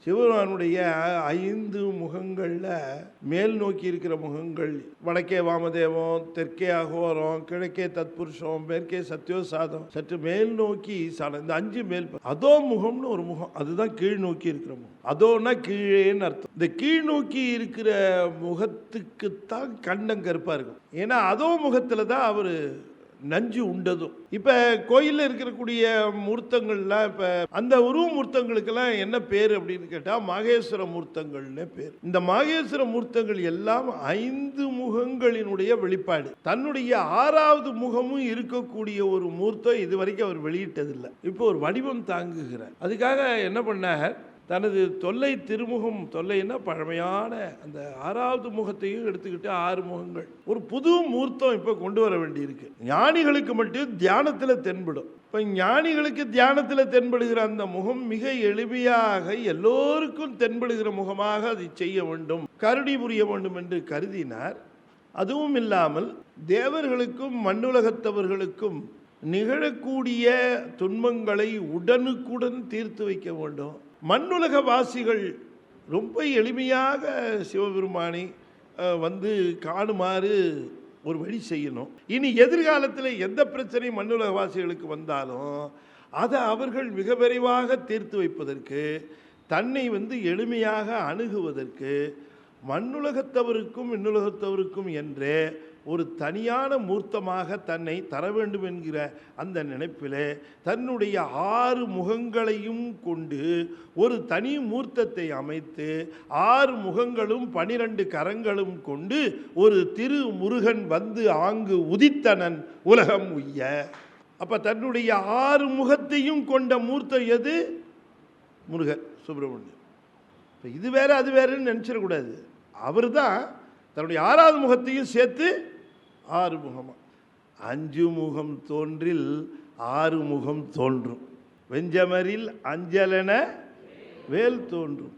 சிவபெருமானுடைய 5 முகங்களில் மேல் நோக்கி இருக்கிற முகங்கள் வடக்கே வாமதேவம், தெற்கே அகோரம், கிழக்கே தத்புருஷம், மேற்கே சத்யோசாதம், சற்று மேல் நோக்கி ஈசானம். இந்த 5 மேல் அதோ முகம்னு ஒரு முகம், அதுதான் கீழ் நோக்கி இருக்கிற முகம். அதோன்னா கீழேன்னு அர்த்தம். இந்த கீழ் நோக்கி இருக்கிற முகத்துக்குத்தான் கண்டம் கருப்பா இருக்கும். ஏன்னா அதோ முகத்துல தான் அவர் நஞ்சு உண்டதும். இப்போ கோயிலில் இருக்கக்கூடிய மூர்த்தங்கள்லாம் இப்போ அந்த உருவ மூர்த்தங்களுக்கெல்லாம் என்ன பேர் அப்படின்னு கேட்டால் மாகேஸ்வர மூர்த்தங்கள்னு பேர். இந்த மாகேஸ்வர மூர்த்தங்கள் எல்லாம் 5 முகங்களினுடைய வெளிப்பாடு. தன்னுடைய 6வது முகமும் இருக்கக்கூடிய ஒரு மூர்த்தம் இதுவரைக்கும் அவர் வெளியிட்டதில்லை. இப்போ ஒரு வடிவம் தாங்குகிறார். அதுக்காக என்ன பண்ணார், தனது தொல்லை திருமுகம், தொல்லைன்னா பழமையான அந்த 6வது முகத்தையும் எடுத்துக்கிட்டு 6 முகங்கள், ஒரு புது மூர்த்தம் இப்போ கொண்டு வர வேண்டியிருக்கு. ஞானிகளுக்கு மட்டும் தியானத்தில் தென்படும். இப்போ ஞானிகளுக்கு தியானத்தில் தென்படுகிற அந்த முகம் மிக எளிமையாக எல்லோருக்கும் தென்படுகிற முகமாக அதை செய்ய வேண்டும், கருணை புரிய வேண்டும் என்று கருதினார். அதுவும் இல்லாமல் தேவர்களுக்கும் மண்ணுலகத்தவர்களுக்கும் நிகழக்கூடிய துன்பங்களை உடனுக்குடன் தீர்த்து வைக்க வேண்டும். மண்ணுலக வாசிகள் ரொம்ப எளிமையாக சிவபெருமானை வந்து காணுமாறு ஒரு வழி செய்யணும். இனி எதிர்காலத்தில் எந்த பிரச்சனை மண்ணுலக வாசிகளுக்கு வந்தாலும் அதை அவர்கள் மிக விரைவாக தீர்த்து வைப்பதற்கு, தன்னை வந்து எளிமையாக அணுகுவதற்கு மண்ணுலகத்தவருக்கும் விண்ணுலகத்தவருக்கும் என்றே ஒரு தனியான மூர்த்தமாக தன்னை தர வேண்டும் என்கிற அந்த நினைப்பிலே தன்னுடைய 6 முகங்களையும் கொண்டு ஒரு தனி மூர்த்தத்தை அமைத்து 6 முகங்களும் 12 கரங்களும் கொண்டு ஒரு திரு முருகன் வந்து ஆங்கு உதித்தனன் உலகம் உய்ய. அப்ப தன்னுடைய 6 முகத்தையும் கொண்ட மூர்த்தம் எது? முருகன், சுப்பிரமணியன். இப்போ இது வேற அது வேறுன்னு நினச்சிடக்கூடாது. அவர் தான் தன்னுடைய 6வது முகத்தையும் சேர்த்து 6 முகமா. 5 முகம் தோன்றில் 6 முகம் தோன்றும், வெஞ்சமரில் அஞ்சலென வேல் தோன்றும்.